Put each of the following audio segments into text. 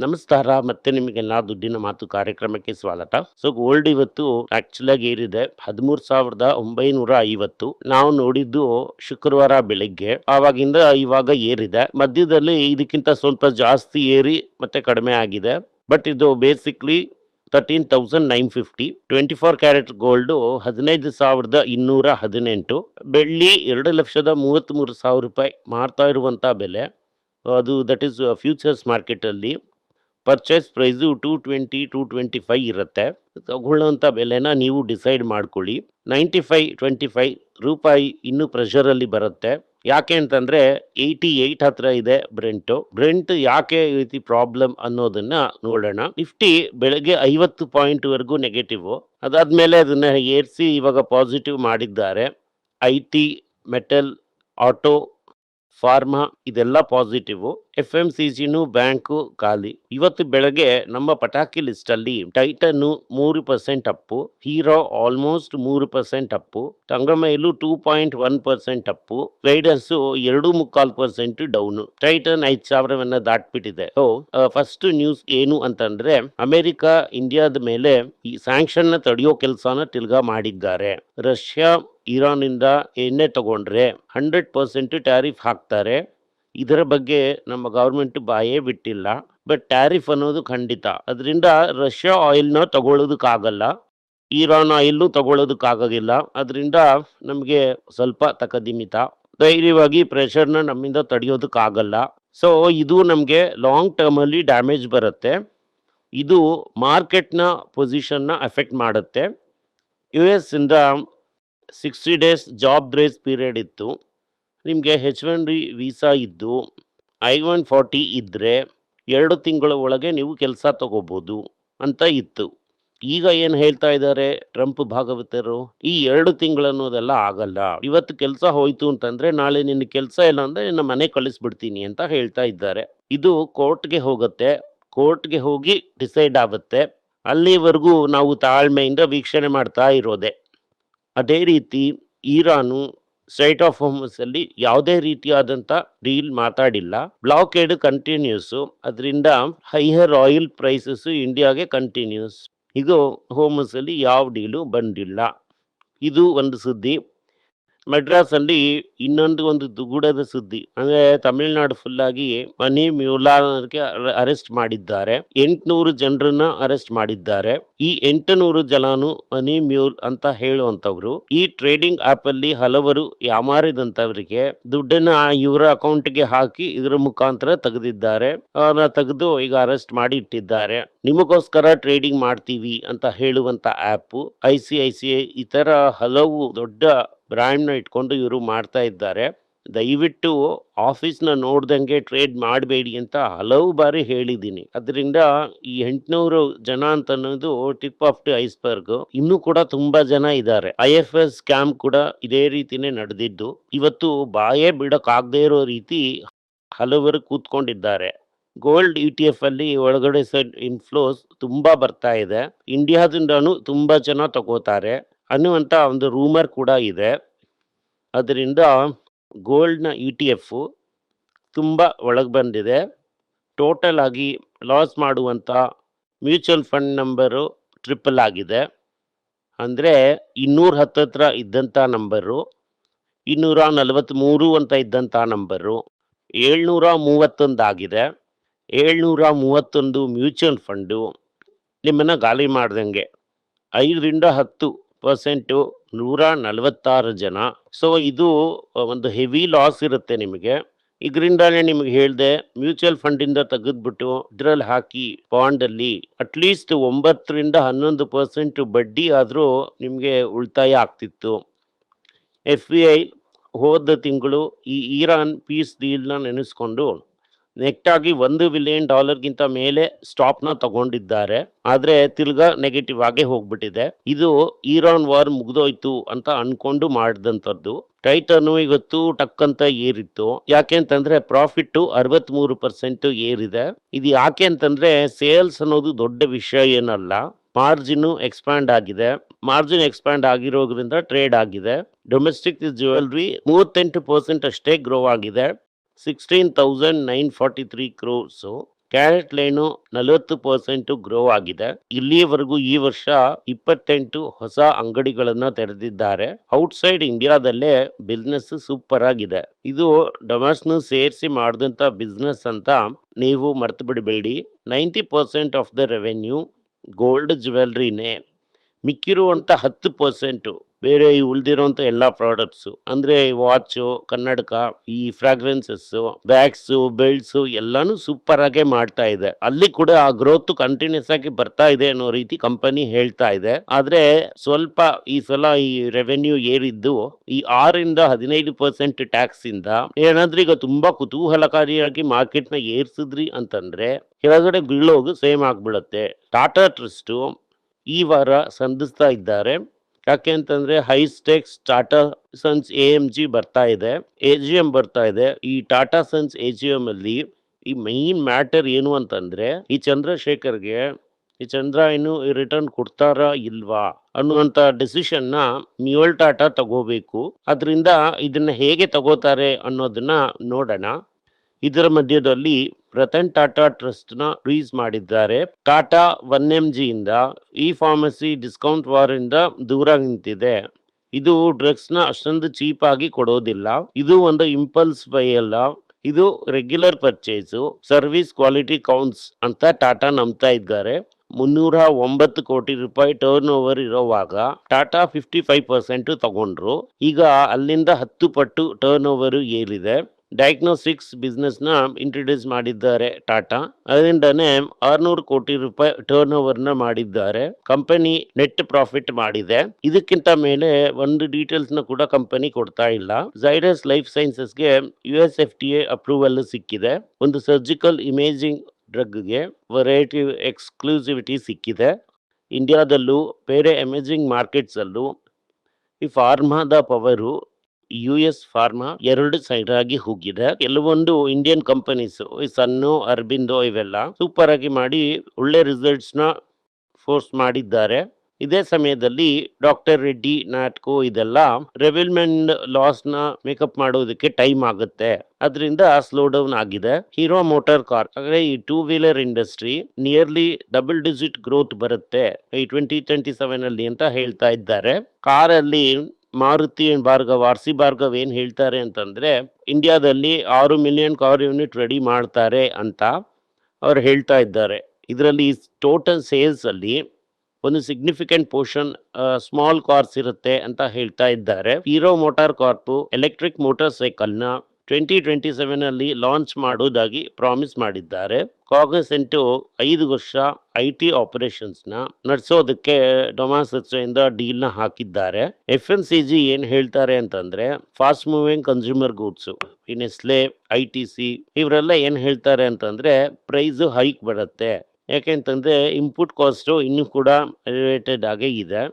ನಮಸ್ಕಾರ. ಮತ್ತೆ ನಿಮಗೆಲ್ಲ ದುಡ್ಡಿನ ಮಾತು ಕಾರ್ಯಕ್ರಮಕ್ಕೆ ಸ್ವಾಗತ. ಸೊ ಗೋಲ್ಡ್ ಇವತ್ತು ಆಕ್ಚುಲ್ ಆಗಿ ಏರಿದೆ 13,950. ನಾವು ನೋಡಿದ್ದು ಶುಕ್ರವಾರ ಬೆಳಿಗ್ಗೆ, ಆವಾಗಿಂದ ಇವಾಗ ಏರಿದೆ. ಮಧ್ಯದಲ್ಲಿ ಇದಕ್ಕಿಂತ ಸ್ವಲ್ಪ ಜಾಸ್ತಿ ಏರಿ ಮತ್ತೆ ಕಡಿಮೆ ಆಗಿದೆ. ಬಟ್ ಇದು ಬೇಸಿಕ್ಲಿ 13,950. 24 carat gold 15,218. ಬೆಳ್ಳಿ 2,33,000 ರೂಪಾಯಿ ಮಾರ್ತಾ ಇರುವಂತ ಬೆಲೆ. ಅದು ದಟ್ ಈಸ್ ಫ್ಯೂಚರ್ಸ್ ಮಾರ್ಕೆಟ್ ಅಲ್ಲಿ ಪರ್ಚೇಸ್ ಪ್ರೈಸು 220-225 ಇರುತ್ತೆ. ತಗೊಳ್ಳೋಂಥ ಬೆಲೆನ ನೀವು ಡಿಸೈಡ್ ಮಾಡ್ಕೊಳ್ಳಿ. 95-25 ರೂಪಾಯಿ ಇನ್ನೂ ಪ್ರೆಷರಲ್ಲಿ ಬರುತ್ತೆ. ಯಾಕೆ ಅಂತಂದ್ರೆ 88 ಹತ್ರ ಇದೆ ಬ್ರೆಂಟ್ ಯಾಕೆ ಈ ರೀತಿ ಪ್ರಾಬ್ಲಮ್ ಅನ್ನೋದನ್ನ ನೋಡೋಣ. ನಿಫ್ಟಿ ಬೆಳಗ್ಗೆ 50 ಪಾಯಿಂಟ್ ವರೆಗೂ ನೆಗೆಟಿವ್, ಅದಾದ್ಮೇಲೆ ಅದನ್ನ ಏರಿಸಿ ಇವಾಗ ಪಾಸಿಟಿವ್ ಮಾಡಿದ್ದಾರೆ. IT, ಮೆಟಲ್, ಆಟೋ, ಫಾರ್ಮಾ ಇದೆಲ್ಲ ಪಾಸಿಟಿವ್. FMCGನು ಬ್ಯಾಂಕು ಖಾಲಿ. ಇವತ್ತು ಬೆಳಗ್ಗೆ ನಮ್ಮ ಪಟಾಕಿ ಲಿಸ್ಟ್ ಅಲ್ಲಿ Titan 3% up, Hero almost 3% up, Thangamayil 2.1% up, riders 2.25% down. Titan 5,000 ದಾಟ್ಬಿಟ್ಟಿದೆ. ಫಸ್ಟ್ ನ್ಯೂಸ್ ಏನು ಅಂತಂದ್ರೆ, ಅಮೆರಿಕ ಇಂಡಿಯಾದ ಮೇಲೆ ಈ ಸ್ಯಾಂಕ್ಷನ್ ನ ತಡೆಯೋ ಕೆಲಸನ ತಿರ್ಗಾ ಮಾಡಿದ್ದಾರೆ. ರಷ್ಯಾ ಇರಾನ್ ಇಂದ ಎಣ್ಣೆ ತಗೊಂಡ್ರೆ 100% ಟ್ಯಾರಿಫ್ ಹಾಕ್ತಾರೆ. ಇದರ ಬಗ್ಗೆ ನಮ್ಮ ಗವರ್ಮೆಂಟ್ ಬಾಯೇ ಬಿಟ್ಟಿಲ್ಲ. ಬಟ್ ಟ್ಯಾರಿಫ್ ಅನ್ನೋದು ಖಂಡಿತ. ಅದರಿಂದ ರಷ್ಯಾ ಆಯಿಲ್ನ ತಗೊಳ್ಳೋದಕ್ಕಾಗಲ್ಲ, ಇರಾನ್ ಆಯಿಲ್ ತಗೊಳ್ಳೋದಕ್ಕಾಗಿಲ್ಲ. ಅದರಿಂದ ನಮಗೆ ಸ್ವಲ್ಪ ತಕದಿಮಿತ. ಧೈರ್ಯವಾಗಿ ಪ್ರೆಷರ್ನ ನಮ್ಮಿಂದ ತಡೆಯೋದಕ್ಕಾಗಲ್ಲ. ಸೊ ಇದು ನಮಗೆ ಲಾಂಗ್ ಟರ್ಮ್ ಅಲ್ಲಿ ಡ್ಯಾಮೇಜ್ ಬರುತ್ತೆ. ಇದು ಮಾರ್ಕೆಟ್ನ ಪೊಸಿಷನ್ನ ಅಫೆಕ್ಟ್ ಮಾಡುತ್ತೆ. US ಇಂದ 60 ಡೇಸ್ ಜಾಬ್ ಗ್ರೇಸ್ ಪೀರಿಯಡ್ ಇತ್ತು. ನಿಮಗೆ H1B ವೀಸಾ ಇದ್ದು I-140 ಇದ್ದರೆ 2 ತಿಂಗಳ ಒಳಗೆ ನೀವು ಕೆಲಸ ತಗೋಬೋದು ಅಂತ ಇತ್ತು. ಈಗ ಏನು ಹೇಳ್ತಾ ಇದ್ದಾರೆ ಟ್ರಂಪ್ ಭಾಗವತರು, ಈ 2 ತಿಂಗಳು ಅನ್ನೋದೆಲ್ಲ ಆಗಲ್ಲ. ಇವತ್ತು ಕೆಲಸ ಹೋಯ್ತು ಅಂತಂದ್ರೆ ನಾಳೆ ನಿನ್ನ ಕೆಲಸ ಇಲ್ಲ ಅಂದ್ರೆ ನಿನ್ನ ಮನೆ ಕಳಿಸ್ಬಿಡ್ತೀನಿ ಅಂತ ಹೇಳ್ತಾ ಇದ್ದಾರೆ. ಇದು ಕೋರ್ಟ್ಗೆ ಹೋಗುತ್ತೆ. ಕೋರ್ಟ್ಗೆ ಹೋಗಿ ಡಿಸೈಡ್ ಆಗುತ್ತೆ. ಅಲ್ಲಿವರೆಗೂ ನಾವು ತಾಳ್ಮೆಯಿಂದ ವೀಕ್ಷಣೆ ಮಾಡ್ತಾ ಇರೋದೆ. ಅದೇ ರೀತಿ ಇರಾನು ಸ್ಟ್ರೈಟ್ ಆಫ್ ಹೋರ್ಮುಜ್ ಅಲ್ಲಿ ಯಾವುದೇ ರೀತಿಯಾದಂಥ ಡೀಲ್ ಮಾತಾಡಿಲ್ಲ. Blockade continues. ಅದರಿಂದ ಹೈಯರ್ ಆಯಿಲ್ ಪ್ರೈಸಸ್ ಇಂಡಿಯಾಗೆ ಕಂಟಿನ್ಯೂಸ್. ಇದು ಹೋರ್ಮುಜ್ ಅಲ್ಲಿ ಯಾವ ಡೀಲು ಬಂದಿಲ್ಲ. ಇದು ಒಂದು ಸುದ್ದಿ. ಮಡ್ರಾಸ್ ಅಲ್ಲಿ ಒಂದು ದುಗುಡದ ಸುದ್ದಿ ಅಂದ್ರೆ ತಮಿಳುನಾಡು ಫುಲ್ ಆಗಿ ಮನಿ ಮ್ಯೂಲಾರ್ಗೆ ಅರೆಸ್ಟ್ ಮಾಡಿದ್ದಾರೆ. 800 ಜನರನ್ನ ಅರೆಸ್ಟ್ ಮಾಡಿದ್ದಾರೆ. ಈ 800 ಜನನು ಮನಿ ಮ್ಯೂಲ್ ಅಂತ ಹೇಳುವಂತವ್ರು. ಈ ಟ್ರೇಡಿಂಗ್ ಆಪ್ ಅಲ್ಲಿ ಹಲವರು ಯಾಮಾರಿದಂತವರಿಗೆ ದುಡ್ಡನ್ನ ಇವರ ಅಕೌಂಟ್ಗೆ ಹಾಕಿ ಇದರ ಮುಖಾಂತರ ತೆಗೆದಿದ್ದಾರೆ. ತೆಗೆದು ಈಗ ಅರೆಸ್ಟ್ ಮಾಡಿ ಇಟ್ಟಿದ್ದಾರೆ. ನಿಮಗೋಸ್ಕರ ಟ್ರೇಡಿಂಗ್ ಮಾಡ್ತೀವಿ ಅಂತ ಹೇಳುವಂತ ಆಪ್ ICICI ಇತರ ಹಲವು ದೊಡ್ಡ ಬ್ರ್ಯಾಂಡ್ನ ಇಟ್ಕೊಂಡು ಇವರು ಮಾಡ್ತಾ ಇದ್ದಾರೆ. ದಯವಿಟ್ಟು ಆಫೀಸ್ನ ನೋಡ್ದಂಗೆ ಟ್ರೇಡ್ ಮಾಡಬೇಡಿ ಅಂತ ಹಲವು ಬಾರಿ ಹೇಳಿದ್ದೀನಿ. ಅದರಿಂದ ಈ 800 ಜನ ಅಂತ ಅನ್ನೋದು ಟಿಪ್ ಆಫ್ ದಿ ಐಸ್ಬರ್ಗ್. ಇನ್ನೂ ಕೂಡ ತುಂಬಾ ಜನ ಇದ್ದಾರೆ. IFS ಸ್ಕ್ಯಾಮ್ ಕೂಡ ಇದೇ ರೀತಿನೇ ನಡೆದಿದ್ದು. ಇವತ್ತು ಬಾಯೇ ಬಿಡಕ್ಕಾಗದೇ ಇರೋ ರೀತಿ ಹಲವರು ಕೂತ್ಕೊಂಡಿದ್ದಾರೆ. ಗೋಲ್ಡ್ ETF ಅಲ್ಲಿ ಒಳಗಡೆ ಇನ್ಫ್ಲೋಸ್ ತುಂಬಾ ಬರ್ತಾ ಇದೆ. ಇಂಡಿಯಾದಿಂದನೂ ತುಂಬಾ ಜನ ತಗೋತಾರೆ ಅನ್ನುವಂತ ಒಂದು ರೂಮರ್ ಕೂಡ ಇದೆ. ಅದರಿಂದ ಗೋಲ್ಡ್ನ ETF ತುಂಬಾ ಒಳಗೆ ಬಂದಿದೆ. ಟೋಟಲ್ ಆಗಿ ಲಾಸ್ ಮಾಡುವಂತ ಮ್ಯೂಚುವಲ್ ಫಂಡ್ ನಂಬರು ಟ್ರಿಪಲ್ ಆಗಿದೆ. ಅಂದ್ರೆ 210 ಹತ್ರ ಇದ್ದಂತ ನಂಬರು 243 ಅಂತ ಇದ್ದಂತ ನಂಬರು 731 ಆಗಿದೆ. 731 ಮ್ಯೂಚುವಲ್ ಫಂಡು ನಿಮ್ಮನ್ನ ಗಾಲಿ ಮಾಡ್ದಂಗೆ. 5-10% 146 ಜನ. ಸೊ ಇದು ಒಂದು ಹೆವಿ ಲಾಸ್ ಇರುತ್ತೆ ನಿಮಗೆ. ಇದರಿಂದಾನೇ ನಿಮಗೆ ಹೇಳಿದೆ, ಮ್ಯೂಚುವಲ್ ಫಂಡಿಂದ ತೆಗೆದ್ಬಿಟ್ಟು ಇದ್ರಲ್ಲಿ ಹಾಕಿ ಬಾಂಡಲ್ಲಿ ಅಟ್ಲೀಸ್ಟ್ 9-11% ಬಡ್ಡಿ ಆದರೂ ನಿಮಗೆ ಉಳಿತಾಯ ಆಗ್ತಿತ್ತು. FBI ಹೋದ ತಿಂಗಳು ಈ ಇರಾನ್ ಪೀಸ್ ಡೀಲ್ನ ನೆನೆಸ್ಕೊಂಡು ನೆಟ್ಟಾಗಿ $1 ಬಿಲಿಯನ್ ಮೇಲೆ ಸ್ಟಾಪ್ನ ತಗೊಂಡಿದ್ದಾರೆ. ಆದ್ರೆ ತಿರ್ಗಾ ನೆಗೆಟಿವ್ ಆಗೇ ಹೋಗ್ಬಿಟ್ಟಿದೆ. ಇದು ಇರಾನ್ ವಾರ್ ಮುಗ್ದೋಯ್ತು ಅಂತ ಅನ್ಕೊಂಡು ಮಾಡಿದಂಥದ್ದು. ಟೈಟನ್ ಇವತ್ತು ಟಕ್ ಅಂತ ಏರಿತ್ತು. ಯಾಕೆ ಅಂತಂದ್ರೆ ಪ್ರಾಫಿಟ್ 63% ಏರಿದೆ. ಇದು ಯಾಕೆ ಅಂತಂದ್ರೆ ಸೇಲ್ಸ್ ಅನ್ನೋದು ದೊಡ್ಡ ವಿಷಯ ಏನಲ್ಲ, ಮಾರ್ಜಿನ್ ಎಕ್ಸ್ಪ್ಯಾಂಡ್ ಆಗಿದೆ. ಮಾರ್ಜಿನ್ ಎಕ್ಸ್ಪ್ಯಾಂಡ್ ಆಗಿರೋದ್ರಿಂದ ಟ್ರೇಡ್ ಆಗಿದೆ. ಡೊಮೆಸ್ಟಿಕ್ ಜ್ಯುವೆಲ್ರಿ 38% ಅಷ್ಟೇ ಗ್ರೋ ಆಗಿದೆ. 16,943 crores. ಕ್ಯಾರೆಟ್ ಲೈನು 40% ಗ್ರೋ ಆಗಿದೆ. ಇಲ್ಲಿಯವರೆಗೂ ಈ ವರ್ಷ 28 ಹೊಸ ಅಂಗಡಿಗಳನ್ನ ತೆರೆದಿದ್ದಾರೆ. ಔಟ್ಸೈಡ್ ಇಂಡಿಯಾದಲ್ಲೇ ಬಿಸ್ನೆಸ್ ಸೂಪರ್ ಆಗಿದೆ. ಇದು ಡೊಮಾಸ್ನು ಸೇರಿಸಿ ಮಾಡಿದಂತ ಬಿಸ್ನೆಸ್ ಅಂತ ನೀವು ಮರ್ತು ಬಿಡಬೇಡಿ. 90% ಆಫ್ ದ ರೆವೆನ್ಯೂ ಗೋಲ್ಡ್ ಜ್ಯುವೆಲ್ರಿನೇ. ಮಿಕ್ಕಿರುವಂತ 10% ಬೇರೆ ಈ ಉಳಿದಿರುವಂತ ಎಲ್ಲಾ ಪ್ರಾಡಕ್ಟ್ಸ್ ಅಂದ್ರೆ ವಾಚು, ಕನ್ನಡಕ, ಈ ಫ್ರಾಗ್ರೆನ್ಸಸ್, ಬ್ಯಾಗ್ಸ್, ಬೆಲ್ಟ್ಸ್ ಎಲ್ಲಾನು ಸೂಪರ್ ಆಗೇ ಮಾಡ್ತಾ ಇದೆ. ಅಲ್ಲಿ ಕೂಡ ಆ ಗ್ರೋತ್ ಕಂಟಿನ್ಯೂಸ್ ಆಗಿ ಬರ್ತಾ ಇದೆ ಅನ್ನೋ ರೀತಿ ಕಂಪನಿ ಹೇಳ್ತಾ ಇದೆ. ಆದ್ರೆ ಸ್ವಲ್ಪ ಈ ಸಲ ಈ ರೆವೆನ್ಯೂ ಏರಿದ್ದು ಈ 6-15% ಟ್ಯಾಕ್ಸ್ ಇಂದ ಏನಾದ್ರೂ ಈಗ ತುಂಬಾ ಕುತೂಹಲಕಾರಿಯಾಗಿ ಮಾರ್ಕೆಟ್ ನ ಏರ್ಸಿದ್ರಿ ಅಂತಂದ್ರೆ ಕೆಳಗಡೆ ಬೀಳೋದು ಸೇಮ್ ಆಗ್ಬಿಡತ್ತೆ. ಟಾಟಾ ಟ್ರಸ್ಟ್ ಈ ವಾರ ಸಂಧಿಸ್ತಾ ಇದ್ದಾರೆ. ಯಾಕೆ ಅಂತಂದ್ರೆ high stakes Tata sons AMG ಬರ್ತಾ ಇದೆ, AGM ಬರ್ತಾ ಇದೆ. ಈ ಟಾಟಾ ಸನ್ಸ್ AGM ಅಲ್ಲಿ ಈ ಮೈನ್ ಮ್ಯಾಟರ್ ಏನು ಅಂತಂದ್ರೆ ಈ ಚಂದ್ರಶೇಖರ್ಗೆ ಈ ಚಂದ್ರ ಇನ್ನು ರಿಟರ್ನ್ ಕೊಡ್ತಾರಾ ಇಲ್ವಾ ಅನ್ನುವಂತ ಡಿಸಿಷನ್ ನ ಮ್ಯೂಯಲ್ ಟಾಟಾ ತಗೋಬೇಕು. ಅದರಿಂದ ಇದನ್ನ ಹೇಗೆ ತಗೋತಾರೆ ಅನ್ನೋದನ್ನ ನೋಡೋಣ. ಇದರ ಮಧ್ಯದಲ್ಲಿ ರತನ್ ಟಾಟಾ ಟ್ರಸ್ಟ್ ನ ರೀಸ್ ಮಾಡಿದ್ದಾರೆ. ಟಾಟಾ 1mg ಇಂದ ಈ ಫಾರ್ಮಸಿ ಡಿಸ್ಕೌಂಟ್ ವಾರ್ ಇಂದ ದೂರ ನಿಂತಿದೆ. ಇದು ಡ್ರಗ್ಸ್ ನ ಅಷ್ಟೊಂದು ಚೀಪ್ ಆಗಿ ಕೊಡೋದಿಲ್ಲ. ಇದು ಒಂದು ಇಂಪಲ್ಸ್ ಬೈ ಅಲ್ಲ, ಇದು regular purchase. Service quality counts ಅಂತ ಟಾಟಾ ನಂಬ್ತಾ ಇದ್ದಾರೆ. 309 ಕೋಟಿ ರೂಪಾಯಿ ಟರ್ನ್ ಓವರ್ ಇರೋವಾಗ ಟಾಟಾ 55% ತಗೊಂಡ್ರು. ಈಗ ಅಲ್ಲಿಂದ 10 ಪಟ್ಟು ಟರ್ನ್ ಓವರ್ ಏರಿದೆ. ಡಯಾಗ್ನೋಸ್ಟಿಕ್ಸ್ ಬಿಸ್ನೆಸ್ ನ ಇಂಟ್ರೊಡ್ಯೂಸ್ ಮಾಡಿದ್ದಾರೆ ಟಾಟಾ. ಅದರಿಂದನೇ 600 ಕೋಟಿ ರೂಪಾಯಿ ಟರ್ನ್ ಓವರ್ ನ ಮಾಡಿದ್ದಾರೆ. ಕಂಪನಿ ನೆಟ್ ಪ್ರಾಫಿಟ್ ಮಾಡಿದೆ. ಇದಕ್ಕಿಂತ ಮೇಲೆ ಒಂದು ಡೀಟೇಲ್ಸ್ ನ ಕೂಡ ಕಂಪನಿ ಕೊಡ್ತಾ ಇಲ್ಲ. ಝೈಡಸ್ ಲೈಫ್ ಸೈನ್ಸಸ್ ಗೆ US FDA ಅಪ್ರೂವಲ್ ಸಿಕ್ಕಿದೆ. ಒಂದು ಸರ್ಜಿಕಲ್ ಇಮೇಜಿಂಗ್ ಡ್ರಗ್ ಗೆ ವೆರೈಟಿ ಎಕ್ಸ್ಕ್ಲೂಸಿವಿಟಿ ಸಿಕ್ಕಿದೆ. ಇಂಡಿಯಾದಲ್ಲೂ ಬೇರೆ ಎಮರ್ಜಿಂಗ್ ಮಾರ್ಕೆಟ್ಸ್ ಅಲ್ಲೂ ಈ ಫಾರ್ಮಾದ ಪವರು US ಫಾರ್ಮಾ ಎರಡು ಸೈಡ್ ಆಗಿ ಹೋಗಿದೆ. ಕೆಲವೊಂದು ಇಂಡಿಯನ್ ಕಂಪನೀಸ್ ಸನ್ನು, ಅರ್ಬಿಂದೋ ಇವೆಲ್ಲ ಸೂಪರ್ ಆಗಿ ಮಾಡಿ ಒಳ್ಳೆ ರಿಸಲ್ಟ್ಸ್ ನ ಫೋರ್ಸ್ ಮಾಡಿದ್ದಾರೆ. ಇದೇ ಸಮಯದಲ್ಲಿ ಡಾಕ್ಟರ್ ರೆಡ್ಡಿ, ನಾಟ್ಕೋ ಇದೆಲ್ಲ ರೆವಿಲ್ಮೆಂಟ್ ಲಾಸ್ ನ ಮೇಕಪ್ ಮಾಡೋದಕ್ಕೆ ಟೈಮ್ ಆಗುತ್ತೆ. ಅದರಿಂದ ಸ್ಲೋ ಡೌನ್ ಆಗಿದೆ. ಹೀರೋ ಮೋಟಾರ್ ಕಾರ್ ಅಂದ್ರೆ ಈ 2 wheeler industry nearly double digit growth ಬರುತ್ತೆ ಈ 2027 ಅಲ್ಲಿ ಅಂತ ಹೇಳ್ತಾ ಇದ್ದಾರೆ. ಕಾರಲ್ಲಿ ಮಾರುತಿ ಭಾರ್ಗವ್, RC ಭಾರ್ಗವ್ ಏನ್ ಹೇಳ್ತಾರೆ ಅಂತಂದ್ರೆ ಇಂಡಿಯಾದಲ್ಲಿ 6 ಮಿಲಿಯನ್ ಕಾರ್ ಯೂನಿಟ್ ರೆಡಿ ಮಾಡ್ತಾರೆ ಅಂತ ಅವ್ರು ಹೇಳ್ತಾ ಇದ್ದಾರೆ. ಇದರಲ್ಲಿ ಟೋಟಲ್ ಸೇಲ್ಸ್ ಅಲ್ಲಿ ಒಂದು ಸಿಗ್ನಿಫಿಕೆಂಟ್ ಪೋರ್ಷನ್ ಸ್ಮಾಲ್ ಕಾರ್ಸ್ ಇರುತ್ತೆ ಅಂತ ಹೇಳ್ತಾ ಇದ್ದಾರೆ. Hero MotoCorp electric motorcycle ನ 2027 ಅಲ್ಲಿ ಲಾಂಚ್ ಮಾಡೋದಾಗಿ ಪ್ರಾಮಿಸ್ ಮಾಡಿದ್ದಾರೆ. ಕಾಗ್ನಿಸೆಂಟ್ 5 ವರ್ಷ IT ಆಪರೇಷನ್ಸ್ ನ ನಡೆಸೋದಕ್ಕೆ ಡೊಮಾಸ್ ಇಂದ ಡೀಲ್ ನ ಹಾಕಿದ್ದಾರೆ. FMCG ಏನ್ ಹೇಳ್ತಾರೆ ಅಂತಂದ್ರೆ ಫಾಸ್ಟ್ ಮೂವಿಂಗ್ ಕನ್ಸ್ಯೂಮರ್ ಗೂಡ್ಸ್, ಈ ನೆಸ್ಲೆ, ITC ಇವರೆಲ್ಲ ಏನ್ ಹೇಳ್ತಾರೆ ಅಂತಂದ್ರೆ ಪ್ರೈಸ್ ಹೈಕ್ ಬರುತ್ತೆ. ಯಾಕೆಂತಂದ್ರೆ ಇನ್ಪುಟ್ ಕಾಸ್ಟ್ ಇನ್ನೂ ಕೂಡ ಎಲಿವೇಟೆಡ್ ಆಗೇ ಇದೆ.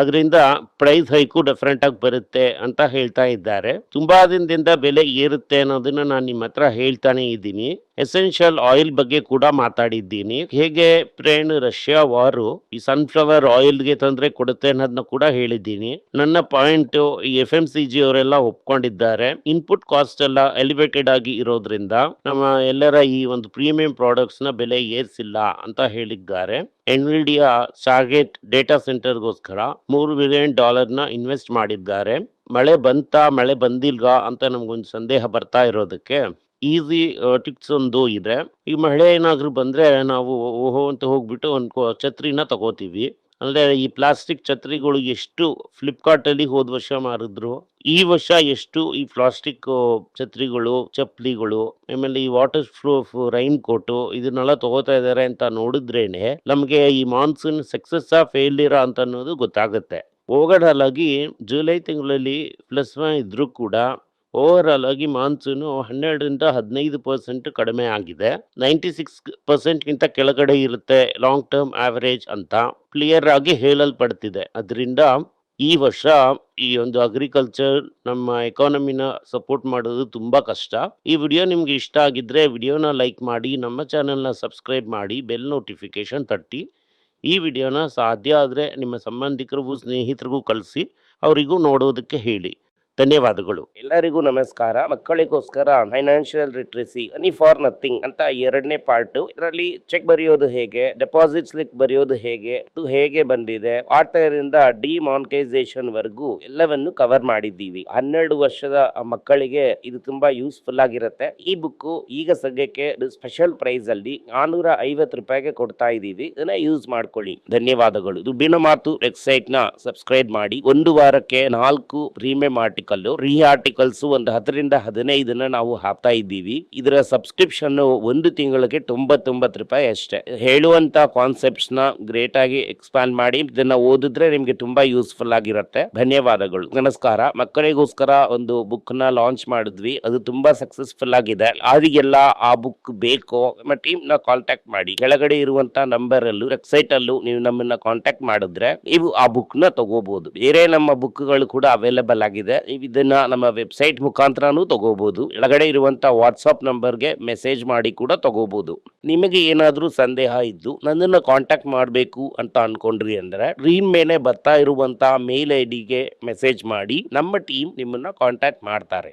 ಅದರಿಂದ ಪ್ರೈಸ್ ಹೈಕು ಡಿಫರೆಂಟ್ ಆಗಿ ಬರುತ್ತೆ ಅಂತ ಹೇಳ್ತಾ ಇದ್ದಾರೆ. ತುಂಬಾ ದಿನದಿಂದ ಬೆಲೆ ಏರುತ್ತೆ ಅನ್ನೋದನ್ನ ನಾನು ನಿಮ್ಮ ಹತ್ರ ಹೇಳ್ತಾನೆ ಇದ್ದೀನಿ. ಎಸೆನ್ಷಿಯಲ್ ಆಯಿಲ್ ಬಗ್ಗೆ ಕೂಡ ಮಾತಾಡಿದ್ದೀನಿ. ಹೇಗೆ ಉಕ್ರೇನ್ ರಷ್ಯಾ ವಾರು ಈ ಸನ್ಫ್ಲವರ್ ಆಯಿಲ್ಗೆ ತೊಂದರೆ ಕೊಡುತ್ತೆ ಅನ್ನೋದನ್ನ ಕೂಡ ಹೇಳಿದ್ದೀನಿ. ನನ್ನ ಪಾಯಿಂಟ್ ಈ FMCG ಅವರೆಲ್ಲ ಒಪ್ಕೊಂಡಿದ್ದಾರೆ. ಇನ್ಪುಟ್ ಕಾಸ್ಟ್ ಎಲ್ಲ ಎಲಿವೇಟೆಡ್ ಆಗಿ ಇರೋದ್ರಿಂದ ನಮ್ಮ ಎಲ್ಲರ ಈ ಒಂದು ಪ್ರೀಮಿಯಂ ಪ್ರಾಡಕ್ಟ್ಸ್ ನ ಬೆಲೆ ಏರಿಸಿಲ್ಲ ಅಂತ ಹೇಳಿದ್ದಾರೆ. ಎನ್ವಿಡಿಯಾ ಶಾರ್ಗೆಟ್ ಡೇಟಾ ಸೆಂಟರ್ಗೋಸ್ಕರ $3 ಬಿಲಿಯನ್ ನ ಇನ್ವೆಸ್ಟ್ ಮಾಡಿದ್ದಾರೆ. ಮಳೆ ಬಂತಾ ಮಳೆ ಬಂದಿಲ್ವಾ ಅಂತ ನಮ್ಗೊಂದು ಸಂದೇಹ ಬರ್ತಾ ಇರೋದಕ್ಕೆ ಈಸಿ ಟಿಪ್ಸ್ ಒಂದು ಇದೆ. ಈ ಮಳೆ ಏನಾದ್ರೂ ಬಂದ್ರೆ ನಾವು ಓಹೋ ಅಂತ ಹೋಗ್ಬಿಟ್ಟು ಒಂದು ಛತ್ರಿನ ತಗೋತೀವಿ. ಅಂದ್ರೆ ಈ ಪ್ಲಾಸ್ಟಿಕ್ ಛತ್ರಿಗಳು ಎಷ್ಟು ಫ್ಲಿಪ್ಕಾರ್ಟ್ ಅಲ್ಲಿ ಹೋದ ವರ್ಷ ಮಾರಿದ್ರು, ಈ ವರ್ಷ ಎಷ್ಟು ಈ ಪ್ಲಾಸ್ಟಿಕ್ ಛತ್ರಿಗಳು, ಚಪ್ಪಲಿಗಳು, ಆಮೇಲೆ ಈ ವಾಟರ್ ಪ್ರೂಫ್ ರೈನ್ ಕೋಟು ಇದನ್ನೆಲ್ಲ ತಗೋತಾ ಇದಾರೆ ಅಂತ ನೋಡಿದ್ರೇನೆ ನಮ್ಗೆ ಈ ಮಾನ್ಸೂನ್ ಸಕ್ಸಸ್ ಫೇಲ್ಯೂರ್ ಅಂತ ಅನ್ನೋದು ಗೊತ್ತಾಗುತ್ತೆ. ಓವರಾಲ್ ಆಗಿ ಜುಲೈ ತಿಂಗಳಲ್ಲಿ +1 ಇದ್ರೂ ಕೂಡ ಓವರ್ ಆಲ್ ಆಗಿ ಮಾನ್ಸೂನು 12-15% ಕಡಿಮೆ ಆಗಿದೆ. 96% ಗಿಂತ ಕೆಳಗಡೆ ಇರುತ್ತೆ ಲಾಂಗ್ ಟರ್ಮ್ ಆವರೇಜ್ ಅಂತ ಕ್ಲಿಯರ್ ಆಗಿ ಹೇಳಲ್ಪಡ್ತಿದೆ. ಅದರಿಂದ ಈ ವರ್ಷ ಈ ಒಂದು ಅಗ್ರಿಕಲ್ಚರ್ ನಮ್ಮ ಎಕಾನಮಿನ ಸಪೋರ್ಟ್ ಮಾಡೋದು ತುಂಬಾ ಕಷ್ಟ. ಈ ವಿಡಿಯೋ ನಿಮ್ಗೆ ಇಷ್ಟ ಆಗಿದ್ರೆ ವಿಡಿಯೋನ ಲೈಕ್ ಮಾಡಿ, ನಮ್ಮ ಚಾನೆಲ್ನ ಸಬ್ಸ್ಕ್ರೈಬ್ ಮಾಡಿ, ಬೆಲ್ ನೋಟಿಫಿಕೇಶನ್ ತಟ್ಟಿ. ಈ ವಿಡಿಯೋನ ಸಾಧ್ಯ ಆದರೆ ನಿಮ್ಮ ಸಂಬಂಧಿಕರಿಗೂ ಸ್ನೇಹಿತರಿಗೂ ಕಳಿಸಿ ಅವರಿಗೂ ನೋಡೋದಕ್ಕೆ ಹೇಳಿ. ಧನ್ಯವಾದಗಳು. ಎಲ್ಲರಿಗೂ ನಮಸ್ಕಾರ. ಮಕ್ಕಳಿಗೋಸ್ಕರ financial literacy money for nothing ಅಂತ 2ನೇ ಪಾರ್ಟ್. ಇದರಲ್ಲಿ ಚೆಕ್ ಬರೆಯೋದು ಹೇಗೆ, ಡೆಪಾಸಿಟ್ ಸ್ಲಿಪ್ ಬರೆಯೋದು ಹೇಗೆ, ಇದು ಹೇಗೆ ಬಂದಿದೆ, ಆಟರಿಂದ ಡಿಮಾನಿಟೈಸೇಷನ್ ವರ್ಗೂ ಎಲ್ಲವನ್ನು ಕವರ್ ಮಾಡಿದ್ದೀವಿ. 12 ವರ್ಷದ ಮಕ್ಕಳಿಗೆ ಇದು ತುಂಬಾ ಯೂಸ್ಫುಲ್ ಆಗಿರುತ್ತೆ. ಈ ಬುಕ್ ಈಗ ಸದ್ಯಕ್ಕೆ ಸ್ಪೆಷಲ್ ಪ್ರೈಸ್ ಅಲ್ಲಿ 450 ರೂಪಾಯಿಗೆ ಕೊಡ್ತಾ ಇದ್ದೀವಿ. ಇದನ್ನ ಯೂಸ್ ಮಾಡ್ಕೊಳ್ಳಿ. ಧನ್ಯವಾದಗಳು. ದುಡ್ಡಿನ ಮಾತು ವೆಬ್ಸೈಟ್ ನ ಸಬ್ಸ್ಕ್ರೈಬ್ ಮಾಡಿ. 1 ವಾರಕ್ಕೆ 4 ಪ್ರೀಮಿಯಂ ಆರ್ಟಿಕಲ್, ರೀ ಆರ್ಟಿಕಲ್ಸ್ ಒಂದು 10ರಿಂದ 15 ನಾವು ಹಾಕ್ತಾ ಇದ್ದೀವಿ. ಇದರ ಸಬ್ಸ್ಕ್ರಿಪ್ಷನ್ 1 ತಿಂಗಳಿಗೆ 99 ರೂಪಾಯಿ ಅಷ್ಟೇ. ಹೇಳುವಂತ ಕಾನ್ಸೆಪ್ಟ್ಸ್ ನ ಗ್ರೇಟ್ ಆಗಿ ಎಕ್ಸ್ಪ್ಯಾನ್ ಮಾಡಿ ಇದನ್ನ ಓದಿದ್ರೆ ನಿಮ್ಗೆ ತುಂಬಾ ಯೂಸ್ಫುಲ್ ಆಗಿರುತ್ತೆ. ಧನ್ಯವಾದಗಳು. ನಮಸ್ಕಾರ. ಮಕ್ಕಳಿಗೋಸ್ಕರ ಒಂದು ಬುಕ್ ನ ಲಾಂಚ್ ಮಾಡಿದ್ವಿ. ಅದು ತುಂಬಾ ಸಕ್ಸಸ್ಫುಲ್ ಆಗಿದೆ. ಯಾರಿಗೆಲ್ಲ ಆ ಬುಕ್ ಬೇಕೋ ನಮ್ಮ ಟೀಮ್ ನ ಕಾಂಟ್ಯಾಕ್ಟ್ ಮಾಡಿ. ಕೆಳಗಡೆ ಇರುವಂತ ನಂಬರ್ ಅಲ್ಲೂ ವೆಬ್ಸೈಟ್ ಅಲ್ಲೂ ನೀವು ನಮ್ಮನ್ನ ಕಾಂಟ್ಯಾಕ್ಟ್ ಮಾಡಿದ್ರೆ ನೀವು ಆ ಬುಕ್ ನ ತಗೋಬಹುದು. ಬೇರೆ ನಮ್ಮ ಬುಕ್ ಗಳು ಕೂಡ ಅವೈಲೇಬಲ್ ಆಗಿದೆ. ನೀವು ಇದನ್ನ ನಮ್ಮ ವೆಬ್ಸೈಟ್ ಮುಖಾಂತರನೂ ತಗೋಬಹುದು. ಕೆಳಗಡೆ ಇರುವಂತ ವಾಟ್ಸ್ಆಪ್ ನಂಬರ್ಗೆ ಮೆಸೇಜ್ ಮಾಡಿ ಕೂಡ ತಗೋಬಹುದು. ನಿಮಗೆ ಏನಾದ್ರೂ ಸಂದೇಹ ಇದ್ದು ನನ್ನನ್ನು ಕಾಂಟ್ಯಾಕ್ಟ್ ಮಾಡಬೇಕು ಅಂತ ಅನ್ಕೊಂಡ್ರಿ ಅಂದ್ರೆ ಸ್ಕ್ರೀನ್ ಮೇಲೆ ಬರ್ತಾ ಇರುವಂತ ಮೇಲ್ ಐಡಿಗೆ ಮೆಸೇಜ್ ಮಾಡಿ. ನಮ್ಮ ಟೀಮ್ ನಿಮ್ಮನ್ನ ಕಾಂಟ್ಯಾಕ್ಟ್ ಮಾಡ್ತಾರೆ.